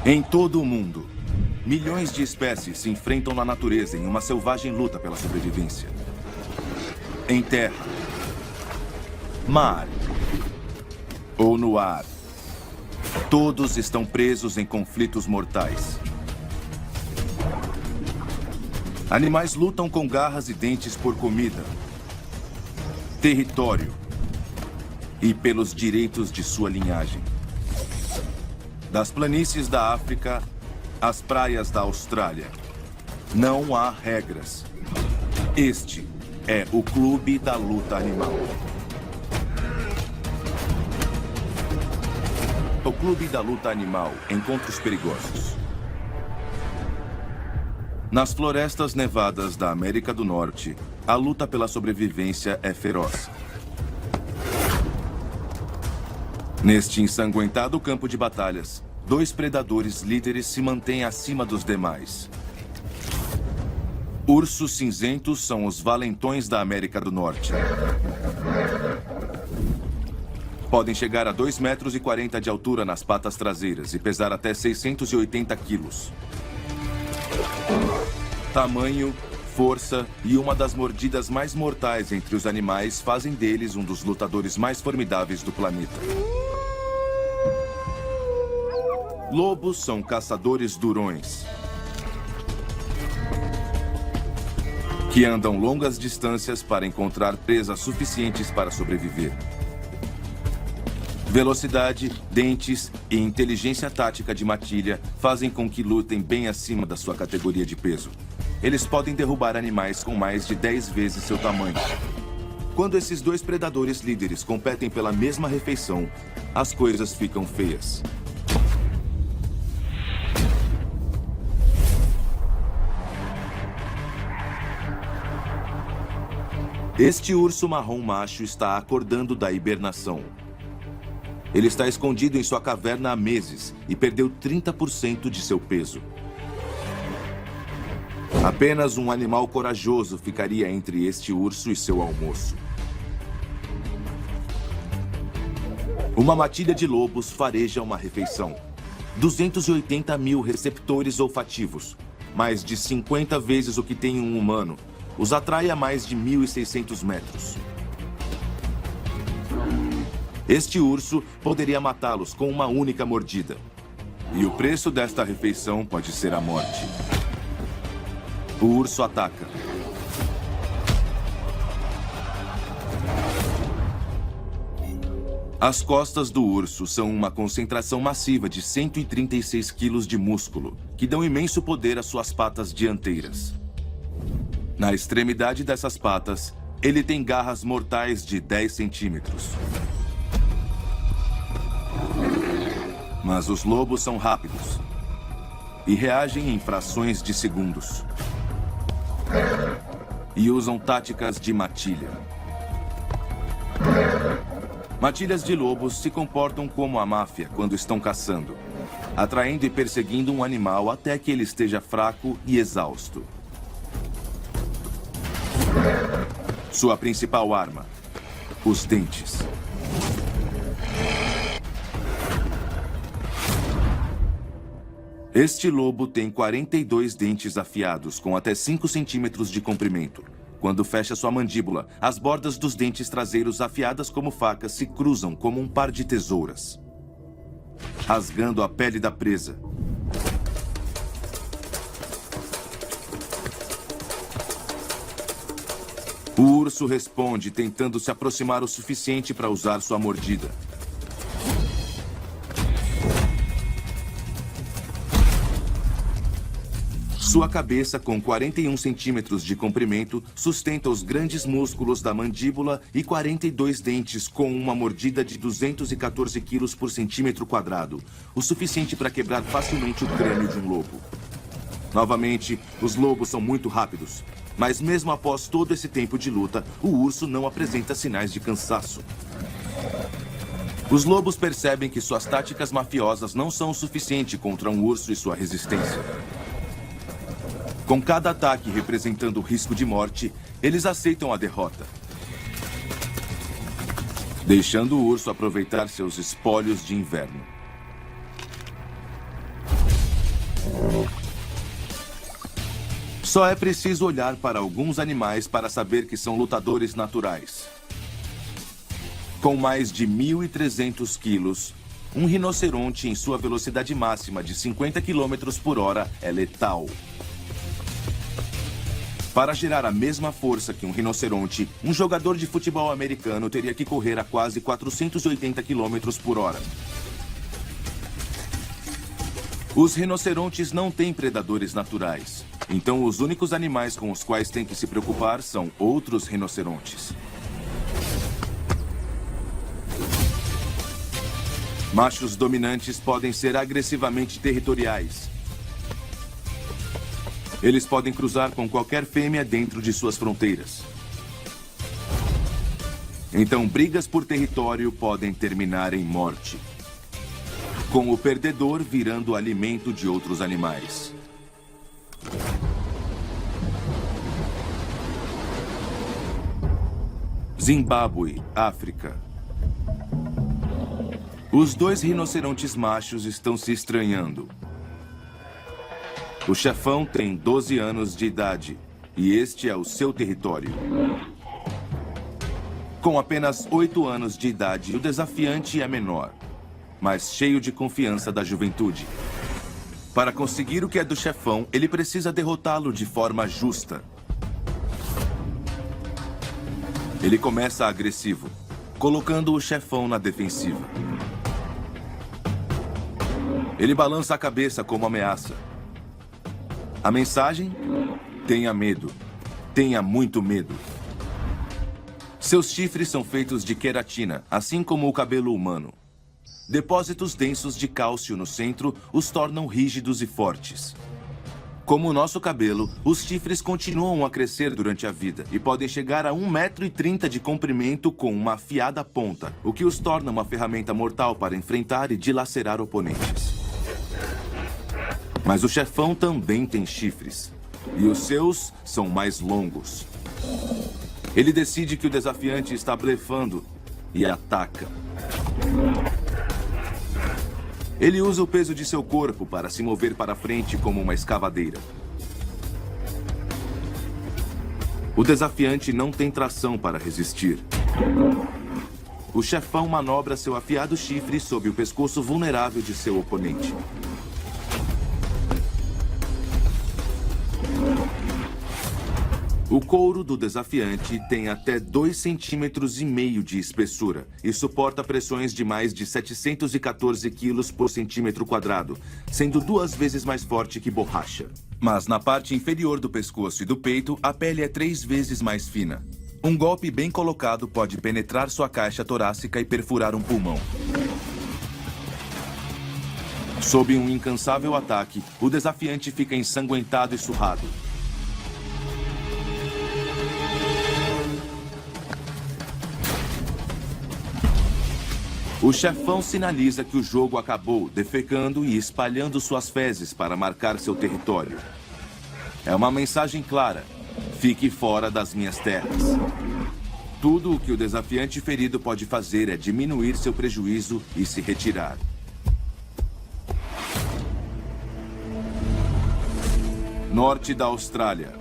Em todo o mundo, milhões de espécies se enfrentam na natureza em uma selvagem luta pela sobrevivência. Em terra, mar ou no ar, todos estão presos em conflitos mortais. Animais lutam com garras e dentes por comida, território e pelos direitos de sua linhagem. Das planícies da África às praias da Austrália, não há regras. Este é o Clube da Luta Animal. O Clube da Luta Animal, encontros perigosos. Nas florestas nevadas da América do Norte, a luta pela sobrevivência é feroz. Neste ensanguentado campo de batalhas, 2 predadores líderes se mantêm acima dos demais. Ursos cinzentos são os valentões da América do Norte. Podem chegar a 2,40 metros de altura nas patas traseiras e pesar até 680 quilos. Tamanho, força e uma das mordidas mais mortais entre os animais fazem deles um dos lutadores mais formidáveis do planeta. Lobos são caçadores durões, que andam longas distâncias para encontrar presas suficientes para sobreviver. Velocidade, dentes e inteligência tática de matilha fazem com que lutem bem acima da sua categoria de peso. Eles podem derrubar animais com mais de 10 vezes seu tamanho. Quando esses 2 predadores líderes competem pela mesma refeição, as coisas ficam feias. Este urso marrom macho está acordando da hibernação. Ele está escondido em sua caverna há meses e perdeu 30% de seu peso. Apenas um animal corajoso ficaria entre este urso e seu almoço. Uma matilha de lobos fareja uma refeição. 280 mil receptores olfativos, mais de 50 vezes o que tem um humano, os atrai a mais de 1.600 metros. Este urso poderia matá-los com uma única mordida. E o preço desta refeição pode ser a morte. O urso ataca. As costas do urso são uma concentração massiva de 136 quilos de músculo, que dão imenso poder às suas patas dianteiras. Na extremidade dessas patas, ele tem garras mortais de 10 centímetros. Mas os lobos são rápidos e reagem em frações de segundos. E usam táticas de matilha. Matilhas de lobos se comportam como a máfia quando estão caçando, atraindo e perseguindo um animal até que ele esteja fraco e exausto. Sua principal arma: os dentes. Este lobo tem 42 dentes afiados, com até 5 centímetros de comprimento. Quando fecha sua mandíbula, as bordas dos dentes traseiros afiadas como facas se cruzam como um par de tesouras, rasgando a pele da presa. O urso responde tentando se aproximar o suficiente para usar sua mordida. Sua cabeça, com 41 centímetros de comprimento, sustenta os grandes músculos da mandíbula e 42 dentes com uma mordida de 214 quilos por centímetro quadrado, o suficiente para quebrar facilmente o crânio de um lobo. Novamente, os lobos são muito rápidos, mas mesmo após todo esse tempo de luta, o urso não apresenta sinais de cansaço. Os lobos percebem que suas táticas mafiosas não são o suficiente contra um urso e sua resistência. Com cada ataque representando risco de morte, eles aceitam a derrota, deixando o urso aproveitar seus espólios de inverno. Só é preciso olhar para alguns animais para saber que são lutadores naturais. Com mais de 1.300 quilos, um rinoceronte em sua velocidade máxima de 50 km por hora é letal. Para gerar a mesma força que um rinoceronte, um jogador de futebol americano teria que correr a quase 480 km por hora. Os rinocerontes não têm predadores naturais, então os únicos animais com os quais tem que se preocupar são outros rinocerontes. Machos dominantes podem ser agressivamente territoriais. Eles podem cruzar com qualquer fêmea dentro de suas fronteiras. Então, brigas por território podem terminar em morte, com o perdedor virando alimento de outros animais. Zimbábue, África. Os dois rinocerontes machos estão se estranhando. O chefão tem 12 anos de idade e este é o seu território. Com apenas 8 anos de idade, o desafiante é menor, mas cheio de confiança da juventude. Para conseguir o que é do chefão, ele precisa derrotá-lo de forma justa. Ele começa agressivo, colocando o chefão na defensiva. Ele balança a cabeça como ameaça. A mensagem? Tenha medo. Tenha muito medo. Seus chifres são feitos de queratina, assim como o cabelo humano. Depósitos densos de cálcio no centro os tornam rígidos e fortes. Como o nosso cabelo, os chifres continuam a crescer durante a vida e podem chegar a 1,30 m de comprimento com uma afiada ponta, o que os torna uma ferramenta mortal para enfrentar e dilacerar oponentes. Mas o chefão também tem chifres, e os seus são mais longos. Ele decide que o desafiante está blefando e ataca. Ele usa o peso de seu corpo para se mover para frente como uma escavadeira. O desafiante não tem tração para resistir. O chefão manobra seu afiado chifre sob o pescoço vulnerável de seu oponente. O couro do desafiante tem até 2,5 cm de espessura e suporta pressões de mais de 714 kg por centímetro quadrado, sendo 2 vezes mais forte que borracha. Mas na parte inferior do pescoço e do peito, a pele é 3 vezes mais fina. Um golpe bem colocado pode penetrar sua caixa torácica e perfurar um pulmão. Sob um incansável ataque, o desafiante fica ensanguentado e surrado. O chefão sinaliza que o jogo acabou, defecando e espalhando suas fezes para marcar seu território. É uma mensagem clara: fique fora das minhas terras. Tudo o que o desafiante ferido pode fazer é diminuir seu prejuízo e se retirar. Norte da Austrália.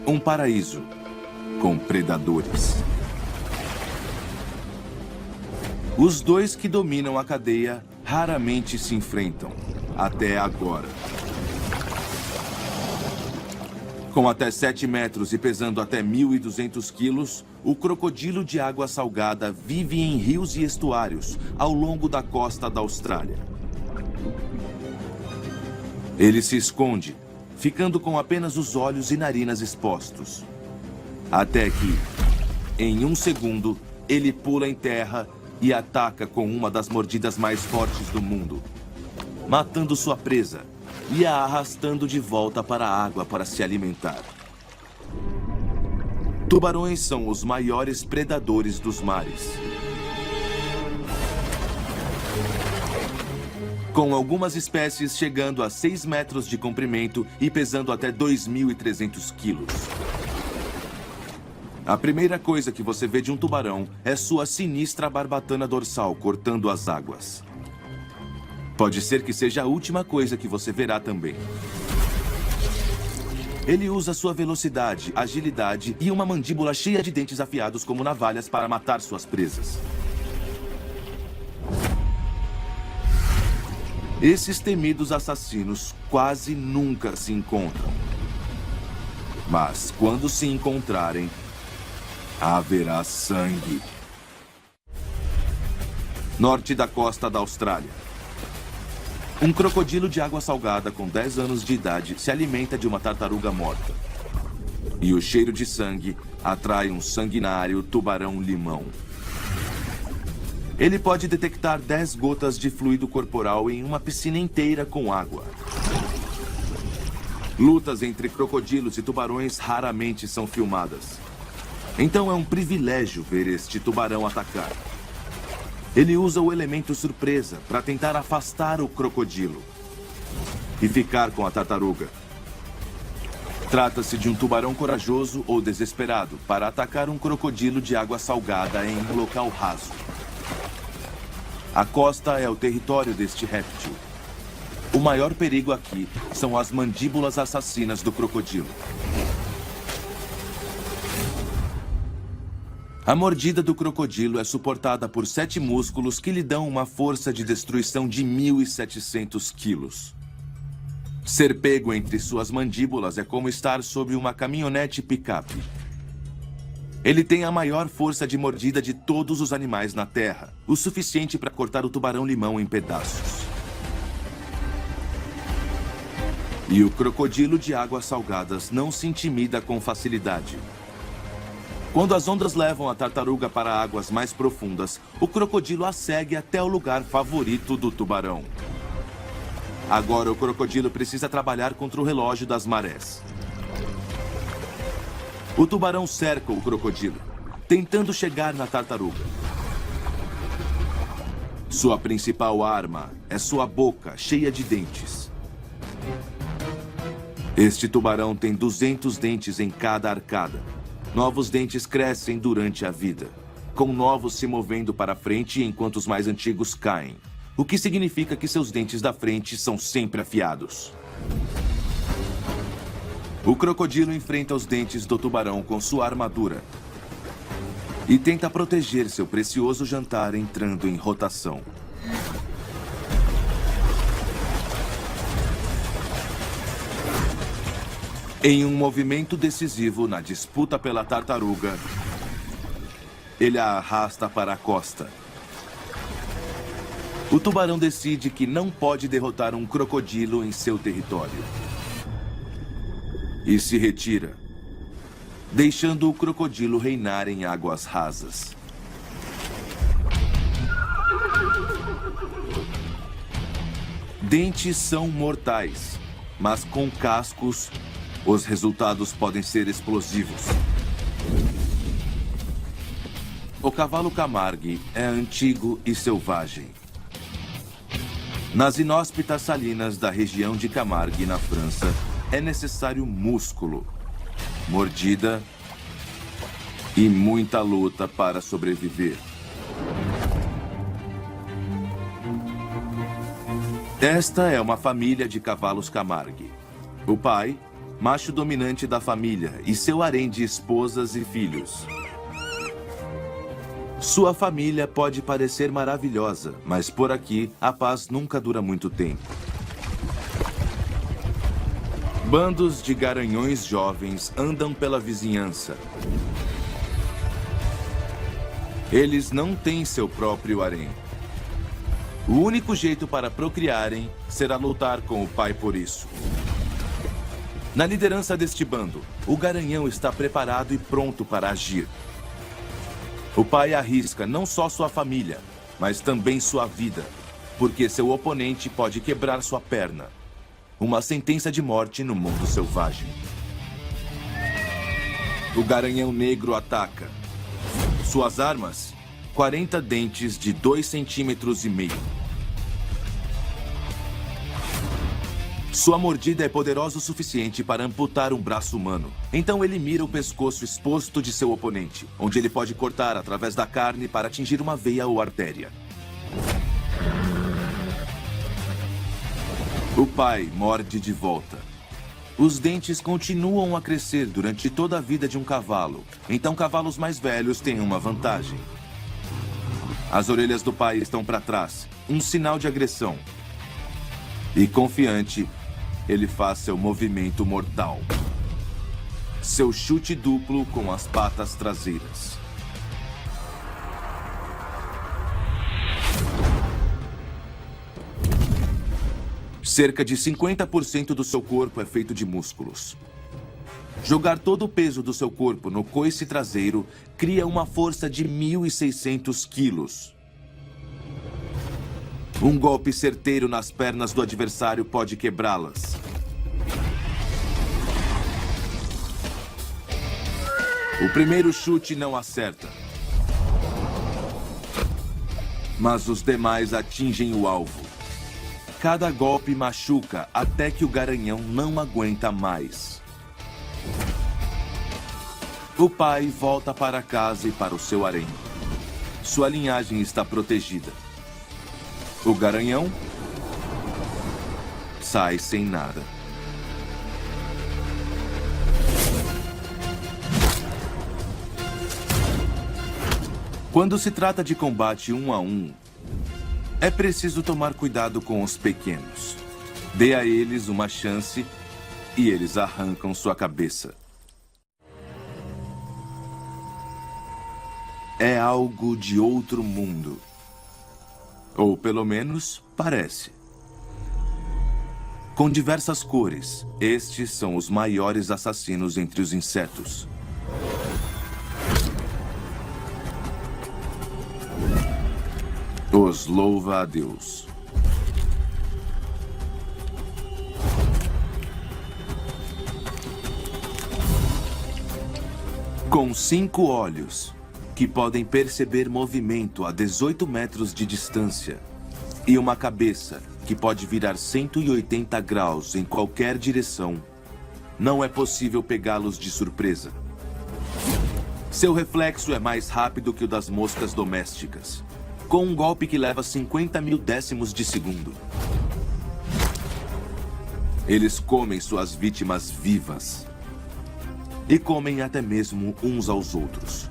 Um paraíso com predadores. Os dois que dominam a cadeia raramente se enfrentam, até agora. Com até 7 metros e pesando até 1.200 quilos, o crocodilo de água salgada vive em rios e estuários ao longo da costa da Austrália. Ele se esconde, ficando com apenas os olhos e narinas expostos. Até que, em 1 segundo, ele pula em terra e ataca com uma das mordidas mais fortes do mundo, matando sua presa e a arrastando de volta para a água para se alimentar. Tubarões são os maiores predadores dos mares. Com algumas espécies chegando a 6 metros de comprimento e pesando até 2.300 quilos. A primeira coisa que você vê de um tubarão é sua sinistra barbatana dorsal cortando as águas. Pode ser que seja a última coisa que você verá também. Ele usa sua velocidade, agilidade e uma mandíbula cheia de dentes afiados como navalhas para matar suas presas. Esses temidos assassinos quase nunca se encontram. Mas quando se encontrarem, haverá sangue. Norte da costa da Austrália. Um crocodilo de água salgada com 10 anos de idade se alimenta de uma tartaruga morta. E o cheiro de sangue atrai um sanguinário tubarão-limão. Ele pode detectar 10 gotas de fluido corporal em uma piscina inteira com água. Lutas entre crocodilos e tubarões raramente são filmadas. Então é um privilégio ver este tubarão atacar. Ele usa o elemento surpresa para tentar afastar o crocodilo e ficar com a tartaruga. Trata-se de um tubarão corajoso ou desesperado para atacar um crocodilo de água salgada em um local raso. A costa é o território deste réptil. O maior perigo aqui são as mandíbulas assassinas do crocodilo. A mordida do crocodilo é suportada por 7 músculos que lhe dão uma força de destruição de 1.700 quilos. Ser pego entre suas mandíbulas é como estar sob uma caminhonete picape. Ele tem a maior força de mordida de todos os animais na Terra, o suficiente para cortar o tubarão-limão em pedaços. E o crocodilo de águas salgadas não se intimida com facilidade. Quando as ondas levam a tartaruga para águas mais profundas, o crocodilo a segue até o lugar favorito do tubarão. Agora o crocodilo precisa trabalhar contra o relógio das marés. O tubarão cerca o crocodilo, tentando chegar na tartaruga. Sua principal arma é sua boca cheia de dentes. Este tubarão tem 200 dentes em cada arcada. Novos dentes crescem durante a vida, com novos se movendo para frente enquanto os mais antigos caem, o que significa que seus dentes da frente são sempre afiados. O crocodilo enfrenta os dentes do tubarão com sua armadura e tenta proteger seu precioso jantar entrando em rotação. Em um movimento decisivo na disputa pela tartaruga, ele a arrasta para a costa. O tubarão decide que não pode derrotar um crocodilo em seu território. E se retira, deixando o crocodilo reinar em águas rasas. Dentes são mortais, mas com cascos, os resultados podem ser explosivos. O cavalo Camargue é antigo e selvagem. Nas inóspitas salinas da região de Camargue, na França, é necessário músculo, mordida e muita luta para sobreviver. Esta é uma família de cavalos Camargue. O pai, macho dominante da família, e seu harém de esposas e filhos. Sua família pode parecer maravilhosa, mas por aqui a paz nunca dura muito tempo. Bandos de garanhões jovens andam pela vizinhança. Eles não têm seu próprio harém. O único jeito para procriarem será lutar com o pai por isso. Na liderança deste bando, o garanhão está preparado e pronto para agir. O pai arrisca não só sua família, mas também sua vida, porque seu oponente pode quebrar sua perna. Uma sentença de morte no mundo selvagem. O garanhão negro ataca. Suas armas, 40 dentes de 2,5 centímetros. Sua mordida é poderosa o suficiente para amputar um braço humano. Então ele mira o pescoço exposto de seu oponente, onde ele pode cortar através da carne para atingir uma veia ou artéria. O pai morde de volta. Os dentes continuam a crescer durante toda a vida de um cavalo, então cavalos mais velhos têm uma vantagem. As orelhas do pai estão para trás, um sinal de agressão. E confiante, ele faz seu movimento mortal. Seu chute duplo com as patas traseiras. Cerca de 50% do seu corpo é feito de músculos. Jogar todo o peso do seu corpo no coice traseiro cria uma força de 1.600 quilos. Um golpe certeiro nas pernas do adversário pode quebrá-las. O primeiro chute não acerta. Mas os demais atingem o alvo. Cada golpe machuca até que o garanhão não aguenta mais. O pai volta para casa e para o seu harém. Sua linhagem está protegida. O garanhão sai sem nada. Quando se trata de combate 1 a 1, é preciso tomar cuidado com os pequenos. Dê a eles uma chance e eles arrancam sua cabeça. É algo de outro mundo. Ou pelo menos parece. Com diversas cores, estes são os maiores assassinos entre os insetos. Os louva-a-Deus. Com 5 olhos, que podem perceber movimento a 18 metros de distância, e uma cabeça que pode virar 180 graus em qualquer direção, não é possível pegá-los de surpresa. Seu reflexo é mais rápido que o das moscas domésticas, com um golpe que leva 50.000 décimos de segundo. Eles comem suas vítimas vivas. E comem até mesmo uns aos outros.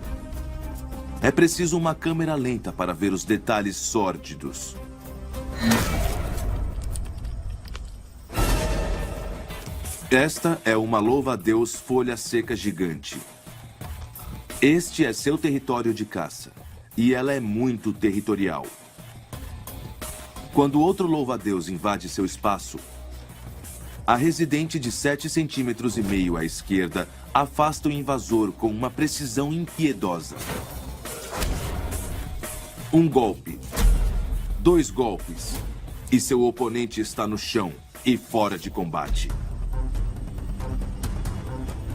É preciso uma câmera lenta para ver os detalhes sórdidos. Esta é uma louva-a-Deus folha seca gigante. Este é seu território de caça. E ela é muito territorial. Quando outro louva-a-Deus invade seu espaço, a residente de 7,5 centímetros à esquerda afasta o invasor com uma precisão impiedosa. Um golpe. 2 golpes. E seu oponente está no chão e fora de combate.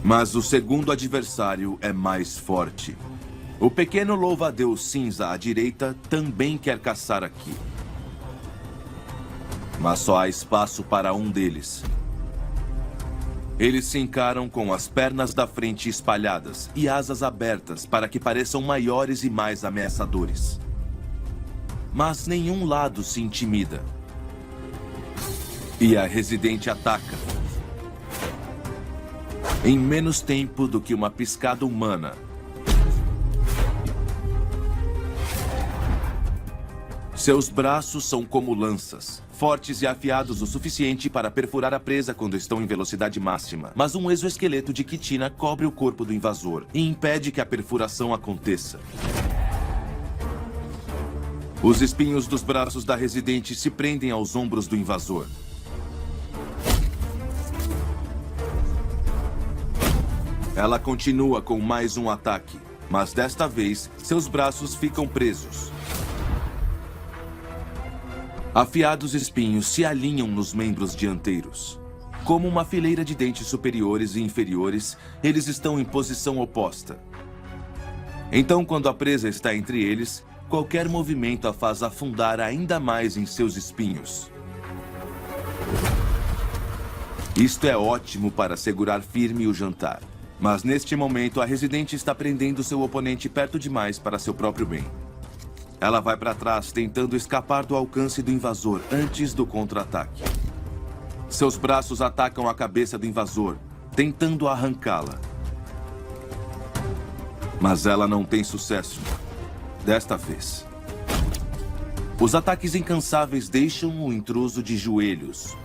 Mas o segundo adversário é mais forte. O pequeno louva-a-Deus cinza à direita também quer caçar aqui. Mas só há espaço para um deles. Eles se encaram com as pernas da frente espalhadas e asas abertas para que pareçam maiores e mais ameaçadores. Mas nenhum lado se intimida. E a residente ataca. Em menos tempo do que uma piscada humana. Seus braços são como lanças, fortes e afiados o suficiente para perfurar a presa quando estão em velocidade máxima. Mas um exoesqueleto de quitina cobre o corpo do invasor e impede que a perfuração aconteça. Os espinhos dos braços da residente se prendem aos ombros do invasor. Ela continua com mais um ataque, mas desta vez seus braços ficam presos. Afiados espinhos se alinham nos membros dianteiros. Como uma fileira de dentes superiores e inferiores, eles estão em posição oposta. Então, quando a presa está entre eles, qualquer movimento a faz afundar ainda mais em seus espinhos. Isto é ótimo para segurar firme o jantar. Mas neste momento, a residente está prendendo seu oponente perto demais para seu próprio bem. Ela vai para trás, tentando escapar do alcance do invasor antes do contra-ataque. Seus braços atacam a cabeça do invasor, tentando arrancá-la. Mas ela não tem sucesso. Desta vez. Os ataques incansáveis deixam o intruso de joelhos.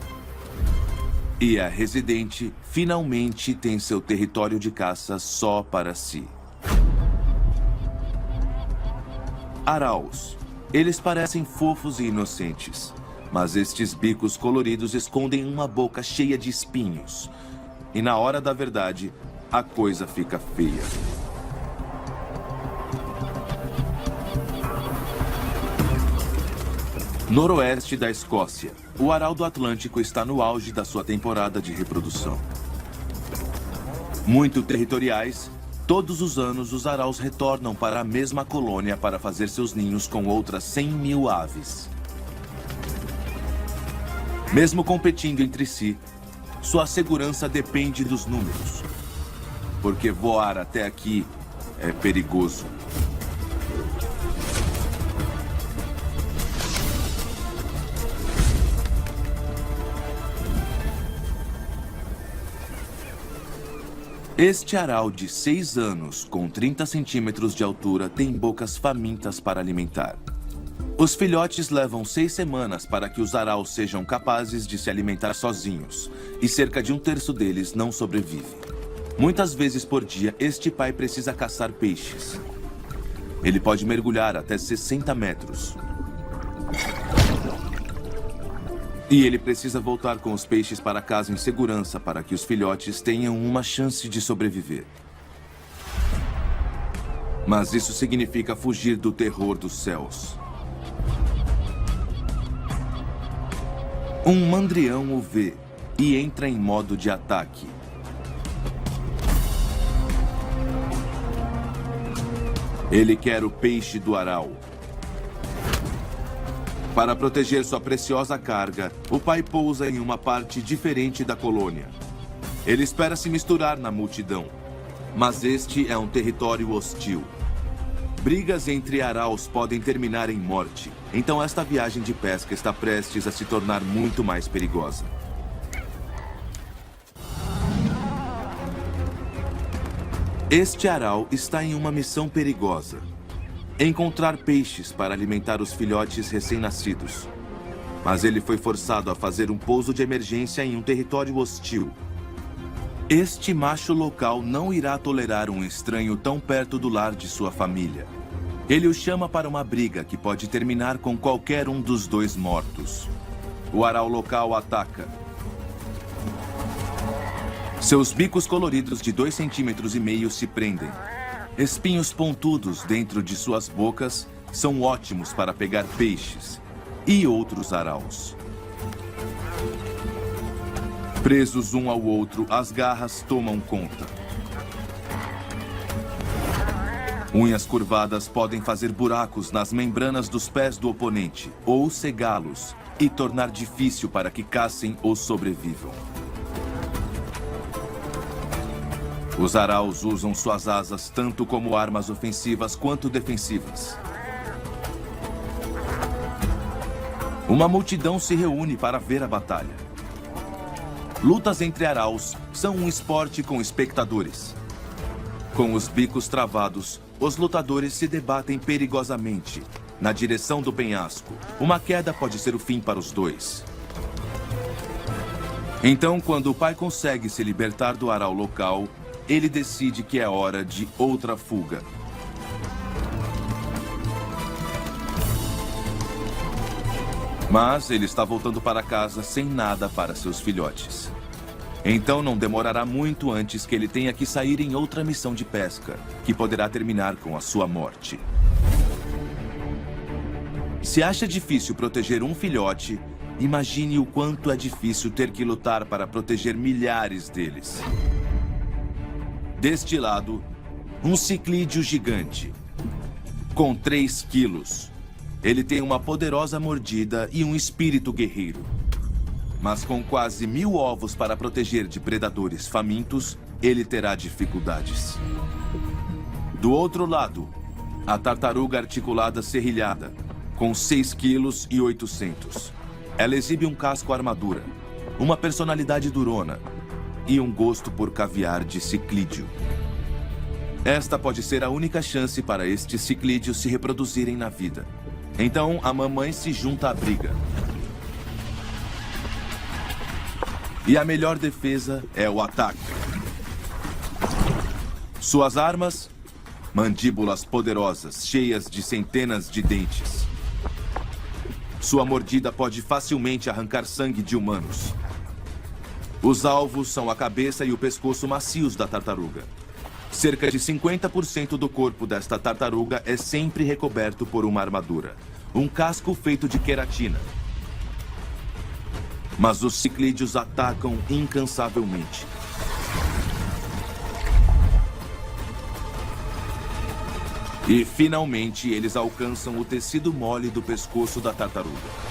E a residente finalmente tem seu território de caça só para si. Araus. Eles parecem fofos e inocentes, mas estes bicos coloridos escondem uma boca cheia de espinhos. E na hora da verdade, a coisa fica feia. Noroeste da Escócia. O aral do Atlântico está no auge da sua temporada de reprodução. Muito territoriais, todos os anos os araus retornam para a mesma colônia para fazer seus ninhos com outras 100.000 aves. Mesmo competindo entre si, sua segurança depende dos números. Porque voar até aqui é perigoso. Este aral de 6 anos, com 30 centímetros de altura, tem bocas famintas para alimentar. Os filhotes levam 6 semanas para que os araus sejam capazes de se alimentar sozinhos, e cerca de 1/3 deles não sobrevive. Muitas vezes por dia, este pai precisa caçar peixes. Ele pode mergulhar até 60 metros. E ele precisa voltar com os peixes para casa em segurança para que os filhotes tenham uma chance de sobreviver. Mas isso significa fugir do terror dos céus. Um mandrião o vê e entra em modo de ataque. Ele quer o peixe do aral. Para proteger sua preciosa carga, o pai pousa em uma parte diferente da colônia. Ele espera se misturar na multidão, mas este é um território hostil. Brigas entre araus podem terminar em morte, então esta viagem de pesca está prestes a se tornar muito mais perigosa. Este aral está em uma missão perigosa. Encontrar peixes para alimentar os filhotes recém-nascidos. Mas ele foi forçado a fazer um pouso de emergência em um território hostil. Este macho local não irá tolerar um estranho tão perto do lar de sua família. Ele o chama para uma briga que pode terminar com qualquer um dos dois mortos. O aral local ataca. Seus bicos coloridos de 2,5 centímetros se prendem. Espinhos pontudos dentro de suas bocas são ótimos para pegar peixes e outros araus. Presos um ao outro, as garras tomam conta. Unhas curvadas podem fazer buracos nas membranas dos pés do oponente ou cegá-los e tornar difícil para que caçem ou sobrevivam. Os araus usam suas asas tanto como armas ofensivas quanto defensivas. Uma multidão se reúne para ver a batalha. Lutas entre araus são um esporte com espectadores. Com os bicos travados, os lutadores se debatem perigosamente, na direção do penhasco. Uma queda pode ser o fim para os dois. Então, quando o pai consegue se libertar do aral local, ele decide que é hora de outra fuga. Mas ele está voltando para casa sem nada para seus filhotes. Então não demorará muito antes que ele tenha que sair em outra missão de pesca, que poderá terminar com a sua morte. Se acha difícil proteger um filhote, imagine o quanto é difícil ter que lutar para proteger milhares deles. Deste lado, um ciclídeo gigante, com 3 quilos. Ele tem uma poderosa mordida e um espírito guerreiro. Mas com quase 1.000 ovos para proteger de predadores famintos, ele terá dificuldades. Do outro lado, a tartaruga articulada serrilhada, com 6,8 kg. Ela exibe um casco armadura. uma personalidade durona e um gosto por caviar de ciclídeo. Esta pode ser a única chance para estes ciclídeos se reproduzirem na vida. Então, a mamãe se junta à briga. E a melhor defesa é o ataque. Suas armas? Mandíbulas poderosas, cheias de centenas de dentes. Sua mordida pode facilmente arrancar sangue de humanos. Os alvos são a cabeça e o pescoço macios da tartaruga. Cerca de 50% do corpo desta tartaruga é sempre recoberto por uma armadura. Um casco feito de queratina. Mas os ciclídeos atacam incansavelmente. E, finalmente, eles alcançam o tecido mole do pescoço da tartaruga.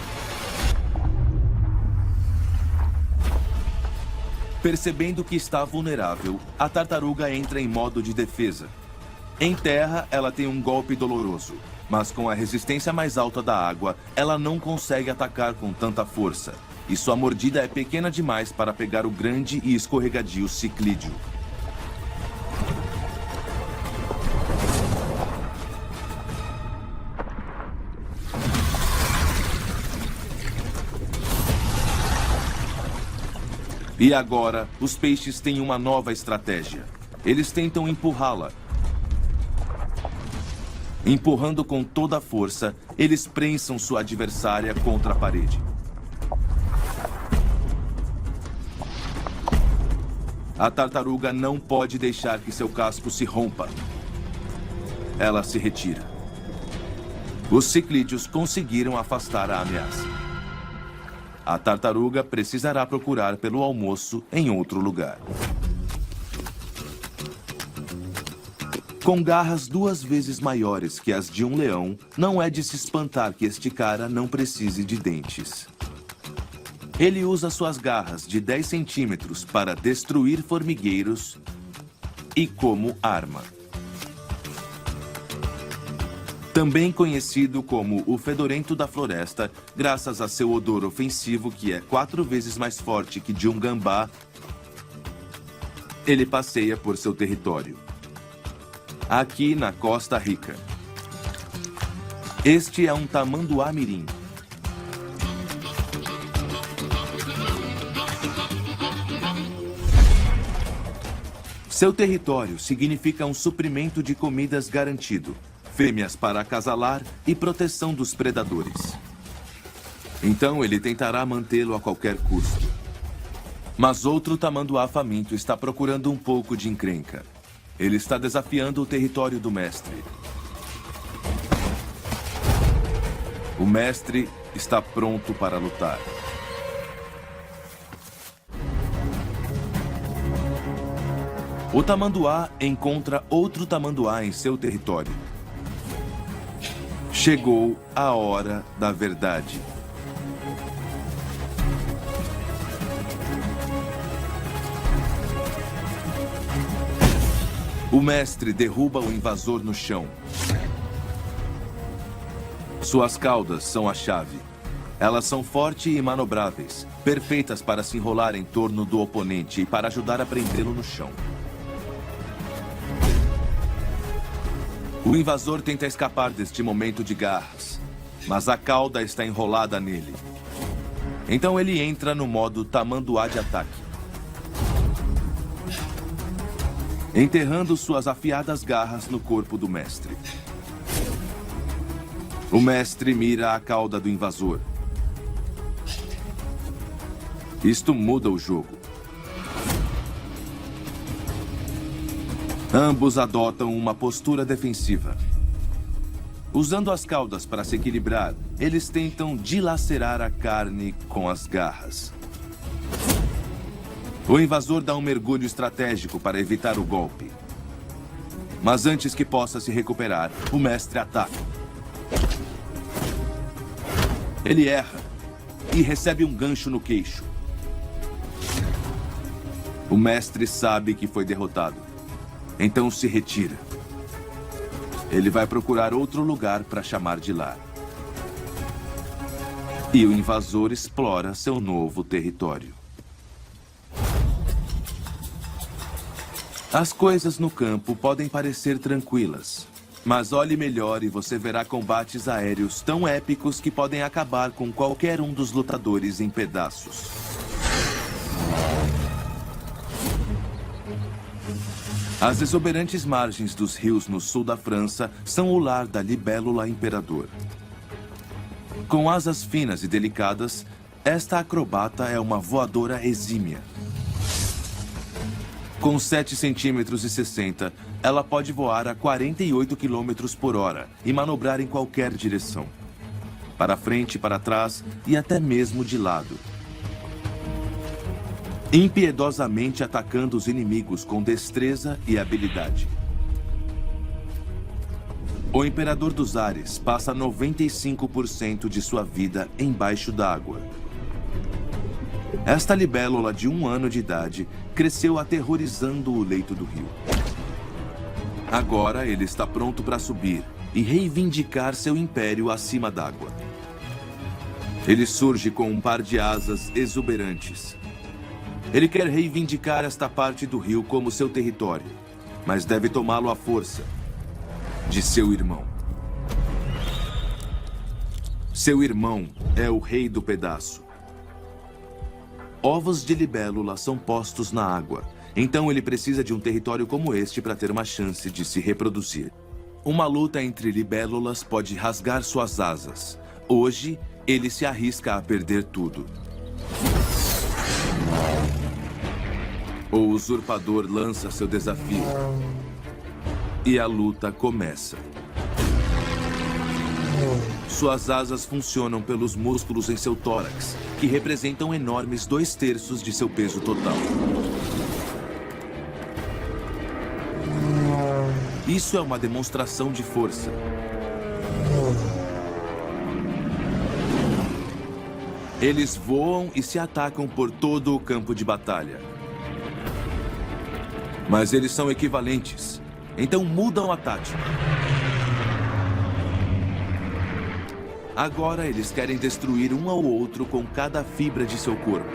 Percebendo que está vulnerável, a tartaruga entra em modo de defesa. Em terra, ela tem um golpe doloroso, mas com a resistência mais alta da água, ela não consegue atacar com tanta força. E sua mordida é pequena demais para pegar o grande e escorregadio ciclídeo. E agora, os peixes têm uma nova estratégia. Eles tentam empurrá-la. Empurrando com toda a força, eles prensam sua adversária contra a parede. A tartaruga não pode deixar que seu casco se rompa. Ela se retira. Os ciclídeos conseguiram afastar a ameaça. A tartaruga precisará procurar pelo almoço em outro lugar. Com garras 2 vezes maiores que as de um leão, não é de se espantar que este cara não precise de dentes. Ele usa suas garras de 10 centímetros para destruir formigueiros e como arma. Também conhecido como o fedorento da floresta, graças a seu odor ofensivo que é 4 vezes mais forte que de um gambá, ele passeia por seu território. Aqui na Costa Rica. Este é um tamanduá mirim. Seu território significa um suprimento de comidas garantido, fêmeas para acasalar e proteção dos predadores. Então ele tentará mantê-lo a qualquer custo. Mas outro tamanduá faminto está procurando um pouco de encrenca. Ele está desafiando o território do mestre. O mestre está pronto para lutar. O tamanduá encontra outro tamanduá em seu território. Chegou a hora da verdade. O mestre derruba o invasor no chão. Suas caudas são a chave. Elas são fortes e manobráveis, perfeitas para se enrolar em torno do oponente e para ajudar a prendê-lo no chão. O invasor tenta escapar deste momento de garras, mas a cauda está enrolada nele. Então ele entra no modo tamanduá de ataque. Enterrando suas afiadas garras no corpo do mestre. O mestre mira a cauda do invasor. Isto muda o jogo. Ambos adotam uma postura defensiva. Usando as caudas para se equilibrar, eles tentam dilacerar a carne com as garras. O invasor dá um mergulho estratégico para evitar o golpe. Mas antes que possa se recuperar, o mestre ataca. Ele erra e recebe um gancho no queixo. O mestre sabe que foi derrotado. Então se retira. Ele vai procurar outro lugar para chamar de lar. E o invasor explora seu novo território. As coisas no campo podem parecer tranquilas, mas olhe melhor e você verá combates aéreos tão épicos que podem acabar com qualquer um dos lutadores em pedaços. As exuberantes margens dos rios no sul da França são o lar da libélula imperador. Com asas finas e delicadas, esta acrobata é uma voadora exímia. Com 7,60 cm, ela pode voar a 48 km por hora e manobrar em qualquer direção. Para frente, para trás e até mesmo de lado. Impiedosamente atacando os inimigos com destreza e habilidade. O Imperador dos Ares passa 95% de sua vida embaixo d'água. Esta libélula de 1 ano de idade cresceu aterrorizando o leito do rio. Agora ele está pronto para subir e reivindicar seu império acima d'água. Ele surge com um par de asas exuberantes. Ele quer reivindicar esta parte do rio como seu território, mas deve tomá-lo à força de seu irmão. Seu irmão é o rei do pedaço. Ovos de libélula são postos na água, então ele precisa de um território como este para ter uma chance de se reproduzir. Uma luta entre libélulas pode rasgar suas asas. Hoje, ele se arrisca a perder tudo. O usurpador lança seu desafio. E a luta começa. Suas asas funcionam pelos músculos em seu tórax, que representam enormes 2/3 de seu peso total. Isso é uma demonstração de força. Eles voam e se atacam por todo o campo de batalha. Mas eles são equivalentes, então mudam a tática. Agora eles querem destruir um ao outro com cada fibra de seu corpo.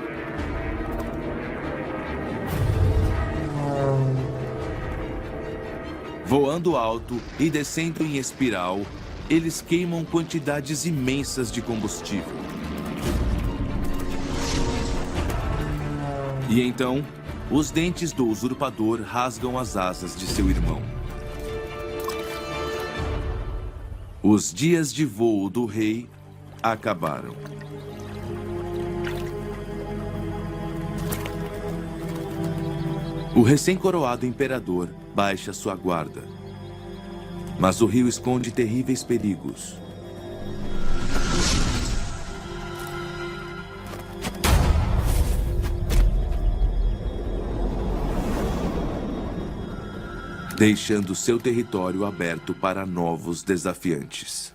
Voando alto e descendo em espiral, eles queimam quantidades imensas de combustível. E então, os dentes do usurpador rasgam as asas de seu irmão. Os dias de voo do rei acabaram. O recém-coroado imperador baixa sua guarda. Mas o rio esconde terríveis perigos. Deixando seu território aberto para novos desafiantes.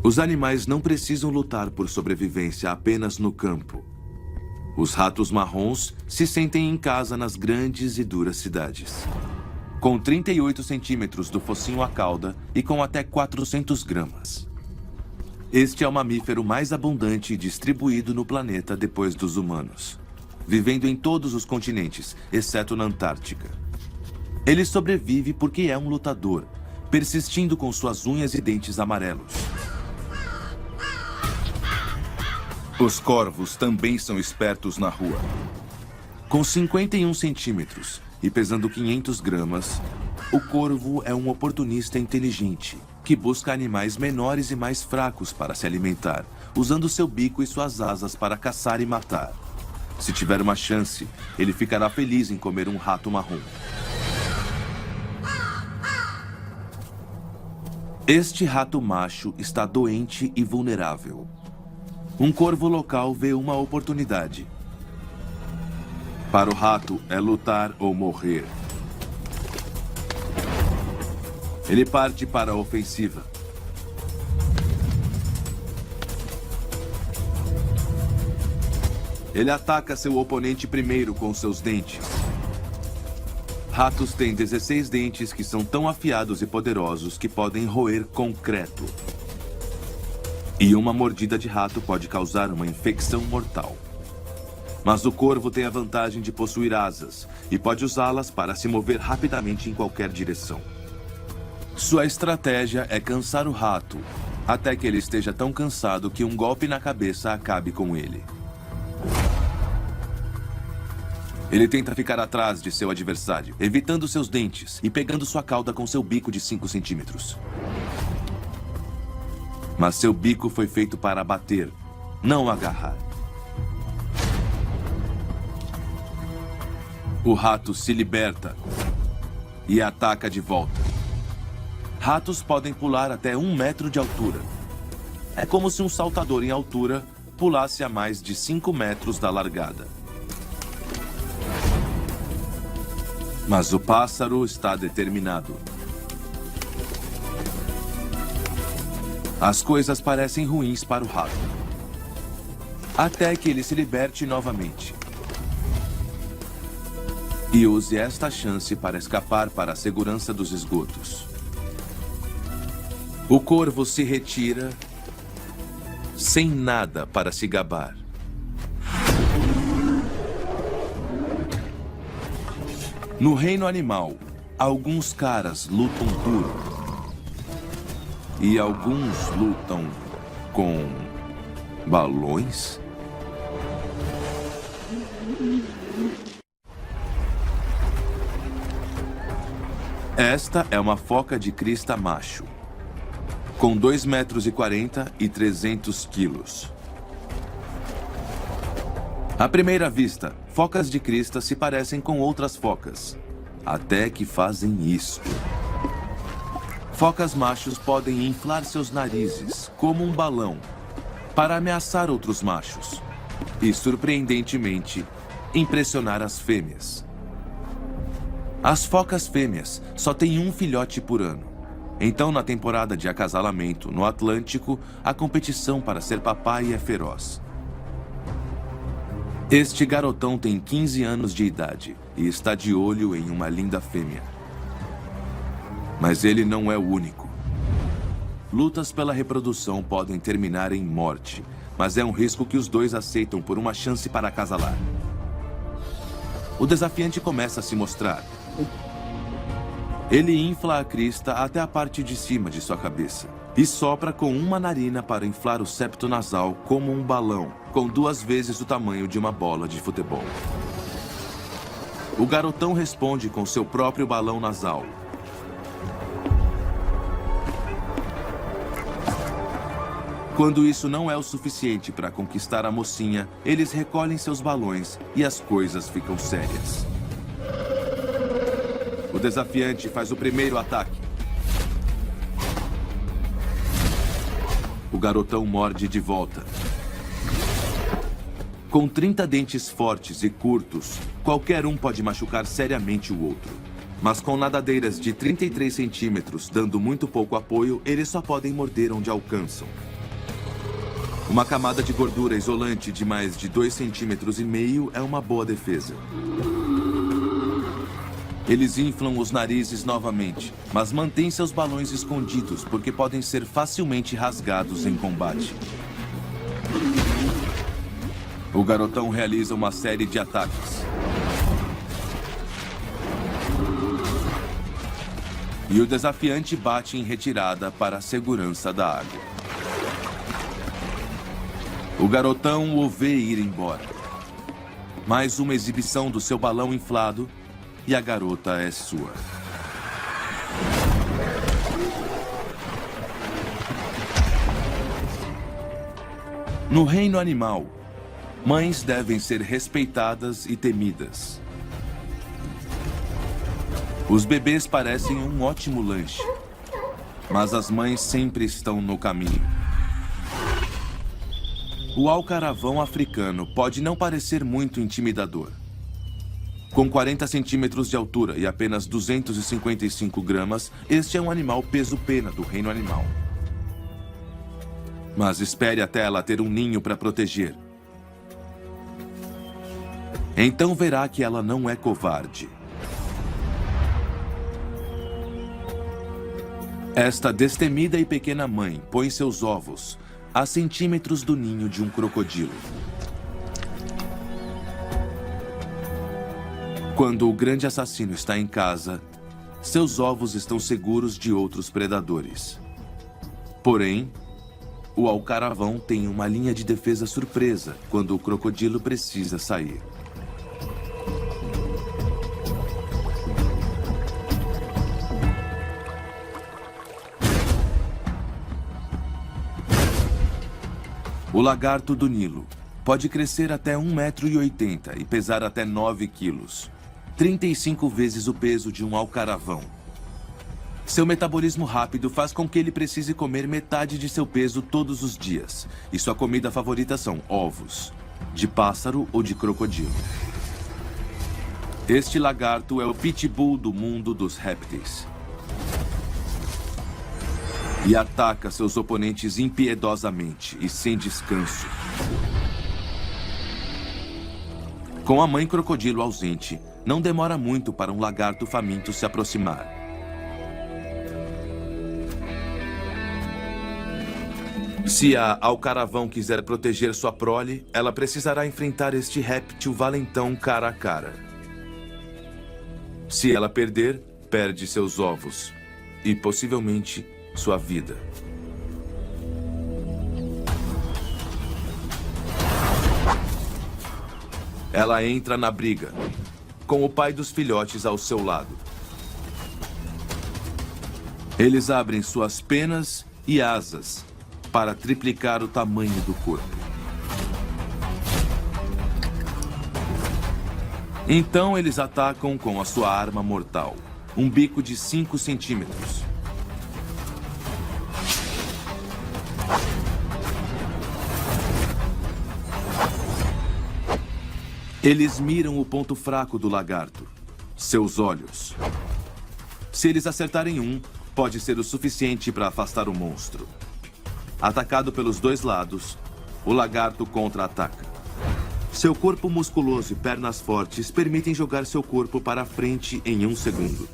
Os animais não precisam lutar por sobrevivência apenas no campo. Os ratos marrons se sentem em casa nas grandes e duras cidades. Com 38 centímetros do focinho à cauda e com até 400 gramas. Este é o mamífero mais abundante e distribuído no planeta depois dos humanos. Vivendo em todos os continentes, exceto na Antártica. Ele sobrevive porque é um lutador, persistindo com suas unhas e dentes amarelos. Os corvos também são espertos na rua. Com 51 centímetros e pesando 500 gramas, o corvo é um oportunista inteligente, que busca animais menores e mais fracos para se alimentar, usando seu bico e suas asas para caçar e matar. Se tiver uma chance, ele ficará feliz em comer um rato marrom. Este rato macho está doente e vulnerável. Um corvo local vê uma oportunidade. Para o rato, é lutar ou morrer. Ele parte para a ofensiva. Ele ataca seu oponente primeiro com seus dentes. Ratos têm 16 dentes que são tão afiados e poderosos que podem roer concreto. E uma mordida de rato pode causar uma infecção mortal. Mas o corvo tem a vantagem de possuir asas e pode usá-las para se mover rapidamente em qualquer direção. Sua estratégia é cansar o rato, até que ele esteja tão cansado que um golpe na cabeça acabe com ele. Ele tenta ficar atrás de seu adversário, evitando seus dentes e pegando sua cauda com seu bico de 5 centímetros. Mas seu bico foi feito para bater, não agarrar. O rato se liberta e ataca de volta. Ratos podem pular até 1 metro de altura. É como se um saltador em altura pulasse a mais de 5 metros da largada. Mas o pássaro está determinado. As coisas parecem ruins para o rato, até que ele se liberte novamente e use esta chance para escapar para a segurança dos esgotos. O corvo se retira sem nada para se gabar. No reino animal, alguns caras lutam duro. E alguns lutam com balões? Esta é uma foca de crista macho, com 2,40 metros e 300 quilos. À primeira vista, focas de crista se parecem com outras focas, até que fazem isto. Focas machos podem inflar seus narizes, como um balão, para ameaçar outros machos e, surpreendentemente, impressionar as fêmeas. As focas fêmeas só têm um filhote por ano. Então, na temporada de acasalamento no Atlântico, a competição para ser papai é feroz. Este garotão tem 15 anos de idade e está de olho em uma linda fêmea. Mas ele não é o único. Lutas pela reprodução podem terminar em morte, mas é um risco que os dois aceitam por uma chance para acasalar. O desafiante começa a se mostrar. Ele infla a crista até a parte de cima de sua cabeça e sopra com uma narina para inflar o septo nasal como um balão, com 2 vezes o tamanho de uma bola de futebol. O garotão responde com seu próprio balão nasal. Quando isso não é o suficiente para conquistar a mocinha, eles recolhem seus balões e as coisas ficam sérias. O desafiante faz o primeiro ataque. O garotão morde de volta. Com 30 dentes fortes e curtos, qualquer um pode machucar seriamente o outro. Mas com nadadeiras de 33 centímetros, dando muito pouco apoio, eles só podem morder onde alcançam. Uma camada de gordura isolante de mais de 2,5 centímetros é uma boa defesa. Eles inflam os narizes novamente, mas mantêm seus balões escondidos porque podem ser facilmente rasgados em combate. O garotão realiza uma série de ataques. E o desafiante bate em retirada para a segurança da água. O garotão o vê ir embora. Mais uma exibição do seu balão inflado e a garota é sua. No reino animal, mães devem ser respeitadas e temidas. Os bebês parecem um ótimo lanche, mas as mães sempre estão no caminho. O alcaravão africano pode não parecer muito intimidador. Com 40 centímetros de altura e apenas 255 gramas, este é um animal peso-pena do reino animal. Mas espere até ela ter um ninho para proteger. Então verá que ela não é covarde. Esta destemida e pequena mãe põe seus ovos a centímetros do ninho de um crocodilo. Quando o grande assassino está em casa, seus ovos estão seguros de outros predadores. Porém, o alcaravão tem uma linha de defesa surpresa quando o crocodilo precisa sair. O lagarto do Nilo pode crescer até 1,80 m e pesar até 9 quilos, 35 vezes o peso de um alcaravão. Seu metabolismo rápido faz com que ele precise comer metade de seu peso todos os dias. E sua comida favorita são ovos, de pássaro ou de crocodilo. Este lagarto é o pitbull do mundo dos répteis. E ataca seus oponentes impiedosamente e sem descanso. Com a mãe crocodilo ausente, não demora muito para um lagarto faminto se aproximar. Se a alcaravão quiser proteger sua prole, ela precisará enfrentar este réptil valentão cara a cara. Se ela perder, perde seus ovos e, possivelmente, sua vida. Ela entra na briga, com o pai dos filhotes ao seu lado. Eles abrem suas penas e asas para triplicar o tamanho do corpo. Então eles atacam com a sua arma mortal, um bico de 5 centímetros. Eles miram o ponto fraco do lagarto, seus olhos. Se eles acertarem um, pode ser o suficiente para afastar o monstro. Atacado pelos dois lados, o lagarto contra-ataca. Seu corpo musculoso e pernas fortes permitem jogar seu corpo para frente em 1 segundo.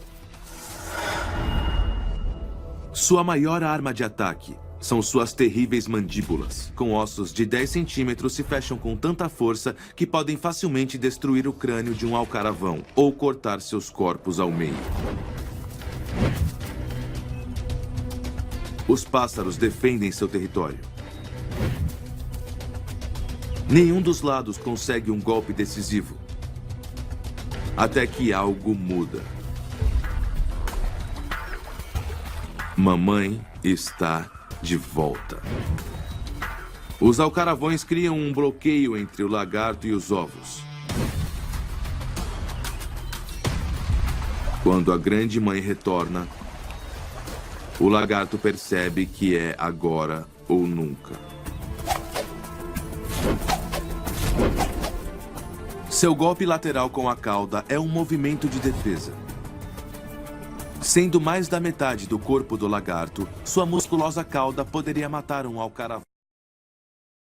Sua maior arma de ataque são suas terríveis mandíbulas. Com ossos de 10 centímetros se fecham com tanta força que podem facilmente destruir o crânio de um alcaravão ou cortar seus corpos ao meio. Os pássaros defendem seu território. Nenhum dos lados consegue um golpe decisivo. Até que algo muda. Mamãe está de volta. Os alcaravões criam um bloqueio entre o lagarto e os ovos. Quando a grande mãe retorna, o lagarto percebe que é agora ou nunca. Seu golpe lateral com a cauda é um movimento de defesa. Sendo mais da metade do corpo do lagarto, sua musculosa cauda poderia matar um alcaravão.